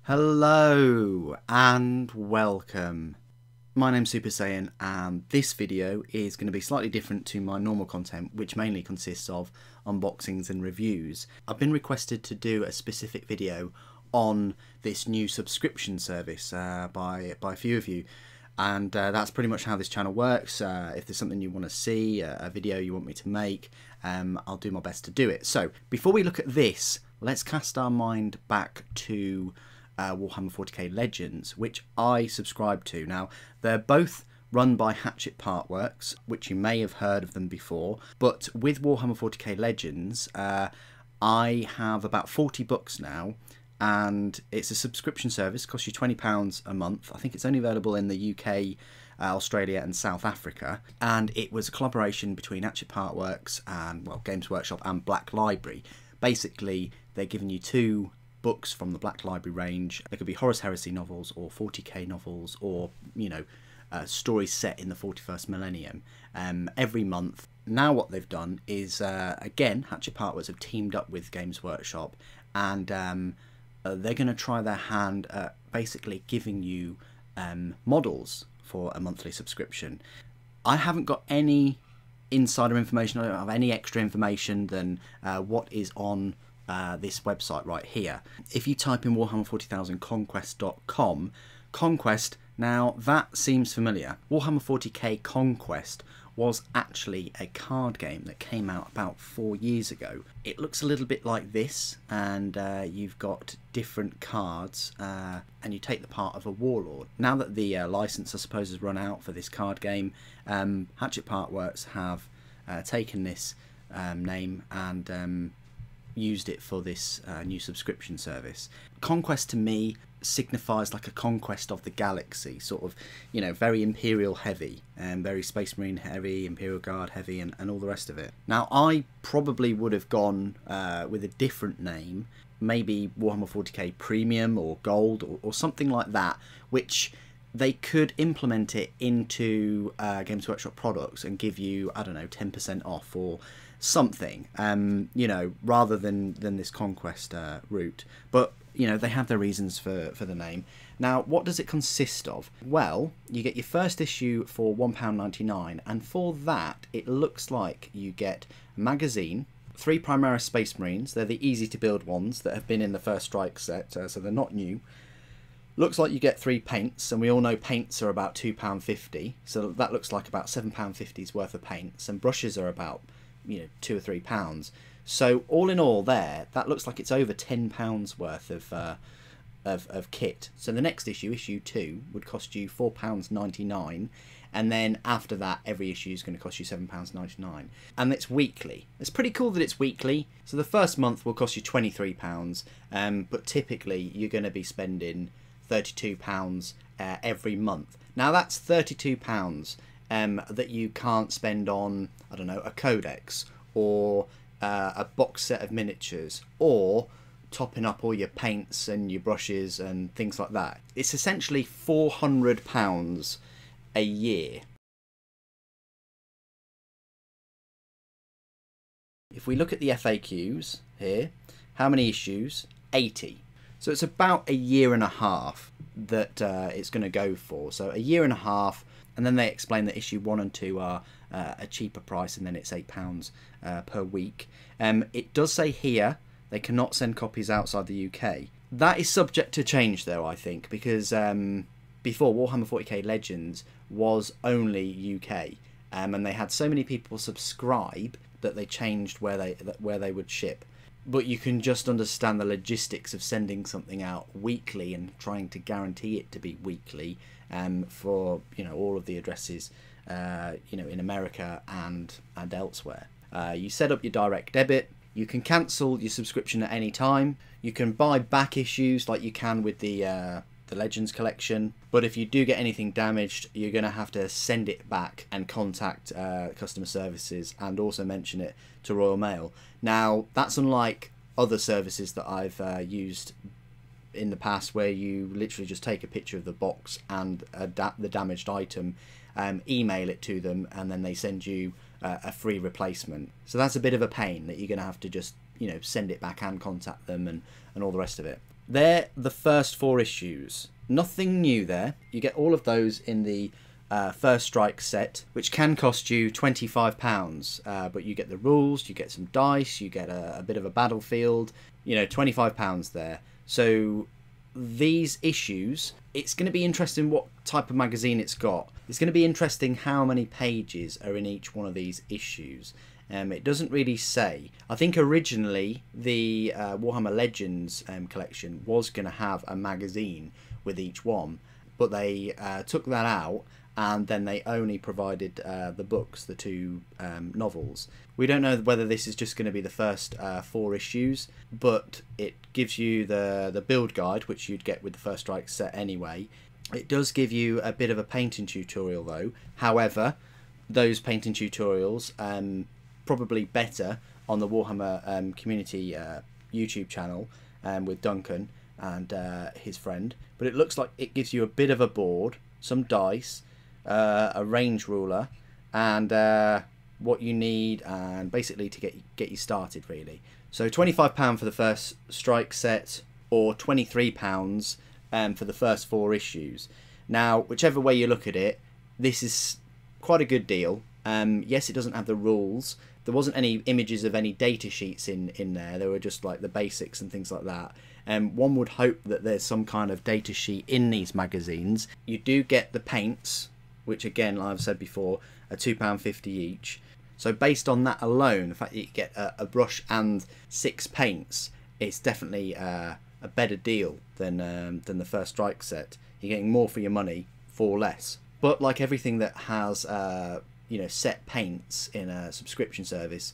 Hello and welcome. My name's Super Saiyan and this video is going to be slightly different to my normal content, which mainly consists of unboxings and reviews. I've been requested to do a specific video on this new subscription service by a few of you, and that's pretty much how this channel works. If there's something you want to see, a video you want me to make, I'll do my best to do it. So before we look at this, let's cast our mind back to Warhammer 40K Legends, which I subscribe to. Now, they're both run by Hatchett Partworks, which you may have heard of them before, but with Warhammer 40K Legends, I have about 40 books now, and it's a subscription service, costs you £20 a month. I think it's only available in the UK, Australia and South Africa, and it was a collaboration between Hatchett Partworks and, well, Games Workshop and Black Library. Basically, they're giving you two books from the Black Library range. They could be Horus Heresy novels or 40k novels, or, you know, stories set in the 41st millennium, every month. Now what they've done is, again, Hatchett Partworks have teamed up with Games Workshop, and they're going to try their hand at basically giving you models for a monthly subscription. I haven't got any insider information, I don't have any extra information than what is on this website right here. If you type in Warhammer40,000conquest.com, Conquest, now that seems familiar. Warhammer 40k Conquest was actually a card game that came out about 4 years ago. It looks a little bit like this, and you've got different cards, and you take the part of a warlord. Now that the license, I suppose, has run out for this card game, Hatchett Partworks have taken this name and used it for this new subscription service. Conquest to me signifies like a conquest of the galaxy, sort of, you know, very Imperial heavy and very Space Marine heavy, Imperial Guard heavy, and all the rest of it. Now, I probably would have gone with a different name, maybe Warhammer 40k Premium or Gold or something like that, which they could implement it into Games Workshop products and give you, I don't know, 10% off or something, you know, rather than this Conquest route. But, you know, they have their reasons for the name. Now, what does it consist of? Well, you get your first issue for £1.99, and for that, it looks like you get a magazine, 3 Primaris Space Marines. They're the easy to build ones that have been in the First Strike set, so they're not new. Looks like you get 3 paints, and we all know paints are about £2.50, so that looks like about £7.50's worth of paints, and brushes are about, you know, £2 or £3. So all in all, there, that looks like it's over £10 worth of kit. So the next issue, issue 2, would cost you £4.99, and then after that, every issue is going to cost you £7.99, and it's weekly. It's pretty cool that it's weekly. So the first month will cost you £23, but typically you're going to be spending £32 every month. Now that's £32 that you can't spend on, I don't know, a codex or a box set of miniatures, or topping up all your paints and your brushes and things like that. It's essentially £400 a year. If we look at the FAQs here, how many issues? 80. So it's about a year and a half that it's going to go for. So a year and a half, and then they explain that issue 1 and 2 are a cheaper price, and then it's £8 per week. It does say here they cannot send copies outside the UK. That is subject to change, though, I think, because before, Warhammer 40k Legends was only UK, and they had so many people subscribe that they changed where they would ship. But you can just understand the logistics of sending something out weekly and trying to guarantee it to be weekly, for, you know, all of the addresses, you know, in America and elsewhere. You set up your direct debit. You can cancel your subscription at any time. You can buy back issues like you can with the Legends collection. But if you do get anything damaged, you're going to have to send it back and contact customer services, and also mention it to Royal Mail. Now, that's unlike other services that I've used in the past, where you literally just take a picture of the box and the damaged item, email it to them, and then they send you a free replacement. So that's a bit of a pain that you're going to have to just, you know, send it back and contact them and all the rest of it. they're the first 4 issues. Nothing new there. You get all of those in the First Strike set, which can cost you £25, but you get the rules, you get some dice, you get a bit of a battlefield, you know, £25 there. So these issues, it's going to be interesting what type of magazine it's got. It's going to be interesting how many pages are in each one of these issues. It doesn't really say. I think originally the Warhammer Legends collection was going to have a magazine with each one, but they took that out, and then they only provided the books, the 2 novels. We don't know whether this is just going to be the first 4 issues, but it gives you the build guide, which you'd get with the First Strike set anyway. It does give you a bit of a painting tutorial though. However, those painting tutorials probably better on the Warhammer community YouTube channel with Duncan and his friend. But it looks like it gives you a bit of a board, some dice, a range ruler, and what you need, and basically to get you started really. So £25 for the First Strike set, or £23 for the first 4 issues. Now, whichever way you look at it, this is quite a good deal. Yes, it doesn't have the rules. There wasn't any images of any data sheets in there. There were just like the basics and things like that. One would hope that there's some kind of data sheet in these magazines. You do get the paints, which again, like I've said before, are £2.50 each. So based on that alone, the fact that you get a brush and 6 paints, it's definitely a better deal than the First Strike set. You're getting more for your money for less. But like everything that has you know, set paints in a subscription service,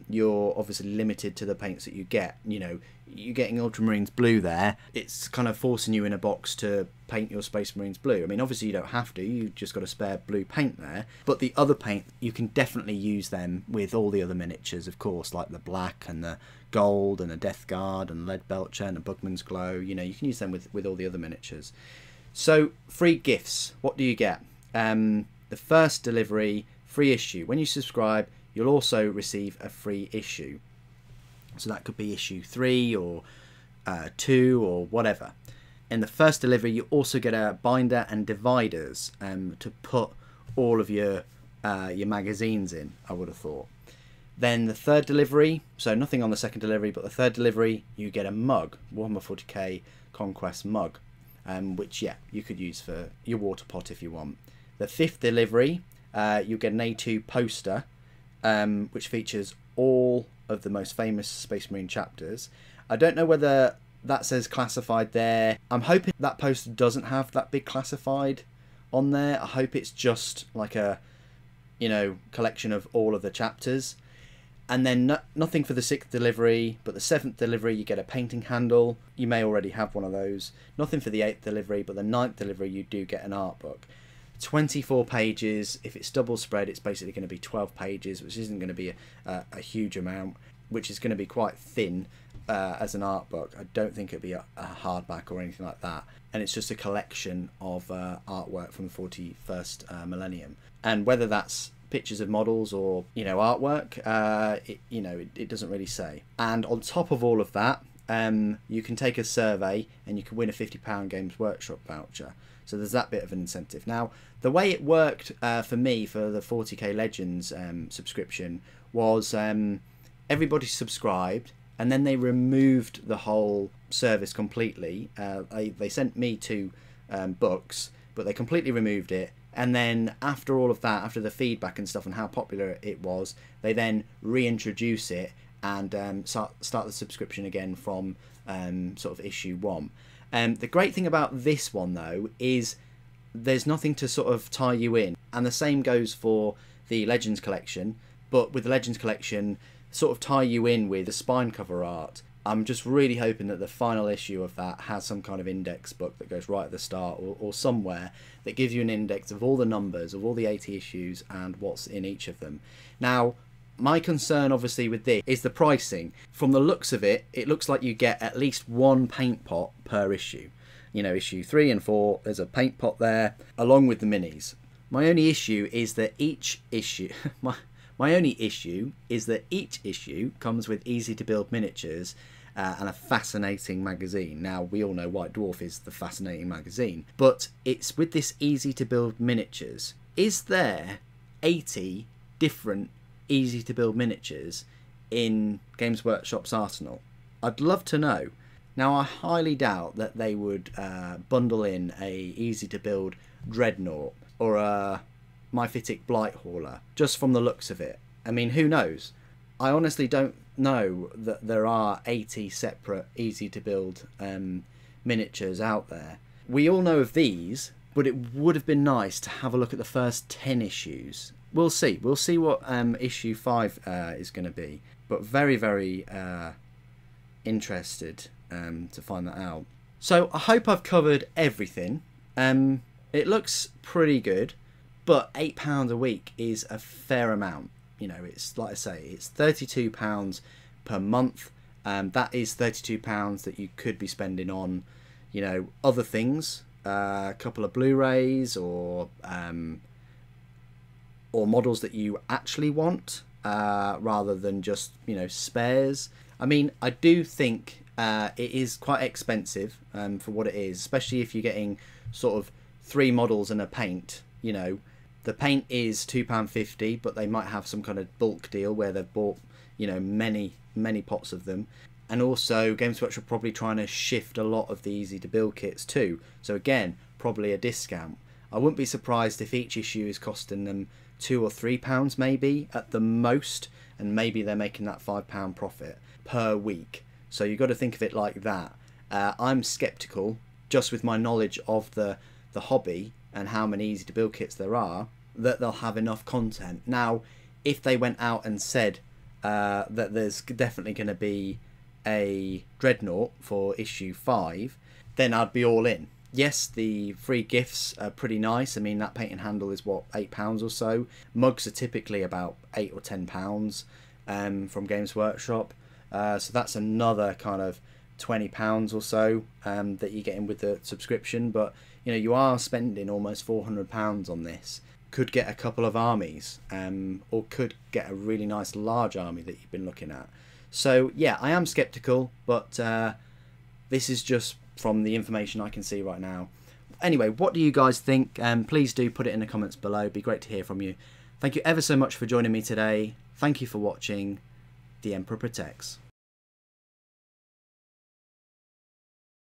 you're obviously limited to the paints that you get. You know, you're getting Ultramarines blue there. It's kind of forcing you in a box to paint your Space Marines blue. I mean, obviously you don't have to. You've just got a spare blue paint there. But the other paint, you can definitely use them with all the other miniatures, of course, like the black and the gold and the Death Guard and Lead Belcher and the Bugman's Glow. You know, you can use them with all the other miniatures. So, free gifts. What do you get? The first delivery, free issue. When you subscribe, you'll also receive a free issue. So that could be issue 3 or 2 or whatever. In the first delivery, you also get a binder and dividers to put all of your magazines in, I would have thought. Then the third delivery, so nothing on the second delivery, but the third delivery, you get a mug, Warhammer 40K Conquest mug, which, yeah, you could use for your water pot if you want. The fifth delivery, you get an A2 poster, which features all of the most famous Space Marine chapters. I don't know whether that says classified there. I'm hoping that poster doesn't have that big classified on there. I hope it's just like a, you know, collection of all of the chapters. And then nothing for the 6th delivery, but the 7th delivery you get a painting handle. You may already have one of those. Nothing for the 8th delivery, but the 9th delivery you do get an art book. 24 pages. If it's double spread, it's basically going to be 12 pages, which isn't going to be a huge amount, which is going to be quite thin as an art book. I don't think it'll be a hardback or anything like that. And it's just a collection of artwork from the 41st millennium. And whether that's pictures of models or, you know, artwork, it doesn't really say. And on top of all of that, you can take a survey and you can win a £50 Games Workshop voucher. So there's that bit of an incentive. Now, the way it worked for me for the 40k Legends subscription was everybody subscribed, and then they removed the whole service completely. They sent me 2 books, but they completely removed it. And then after all of that, after the feedback and stuff and how popular it was, they then reintroduce it and start the subscription again from sort of issue 1. The great thing about this one, though, is there's nothing to sort of tie you in. And the same goes for the Legends collection, but with the Legends collection, sort of tie you in with the spine cover art. I'm just really hoping that the final issue of that has some kind of index book that goes right at the start, or somewhere that gives you an index of all the numbers, of all the 80 issues and what's in each of them. Now, my concern obviously with this is the pricing. From the looks of it, it looks like you get at least 1 paint pot per issue. You know, issue 3 and 4, there's a paint pot there, along with the minis. My only issue is that each issue... My only issue is that each issue comes with easy to build miniatures, and a fascinating magazine. Now, we all know White Dwarf is the fascinating magazine, but it's with this easy to build miniatures. Is there 80 different easy to build miniatures in Games Workshop's arsenal? I'd love to know. Now, I highly doubt that they would bundle in a easy to build Dreadnought or a Mythic Blighthauler, just from the looks of it. I mean, who knows? I honestly don't know that there are 80 separate easy to build miniatures out there. We all know of these, but it would have been nice to have a look at the first 10 issues. We'll see. We'll see what issue 5 is going to be. But very, very interested to find that out. So I hope I've covered everything. It looks pretty good, but £8 a week is a fair amount. You know, it's like I say, it's £32 per month. That is £32 that you could be spending on, you know, other things, a couple of Blu-rays or models that you actually want, rather than just, you know, spares. I mean, I do think it is quite expensive for what it is, especially if you're getting sort of 3 models and a paint. You know, the paint is £2.50, but they might have some kind of bulk deal where they've bought, you know, many pots of them. And also Games Workshop are probably trying to shift a lot of the easy to build kits too, so again, probably a discount. I wouldn't be surprised if each issue is costing them £2 or £3 maybe at the most, and maybe they're making that £5 profit per week. So you've got to think of it like that. I'm skeptical, just with my knowledge of the hobby and how many easy to build kits there are, that they'll have enough content. Now, if they went out and said that there's definitely going to be a Dreadnought for issue 5, then I'd be all in. Yes, the free gifts are pretty nice. I mean, that paint and handle is what, £8 or so. Mugs are typically about £8 or £10 from Games Workshop. So that's another kind of £20 or so that you're getting with the subscription. But you know, you are spending almost £400 on this. Could get a couple of armies, or could get a really nice large army that you've been looking at. So yeah, I am skeptical, but this is just from the information I can see right now. Anyway, what do you guys think? Please do put it in the comments below. It'd be great to hear from you. Thank you ever so much for joining me today. Thank you for watching. The Emperor Protects.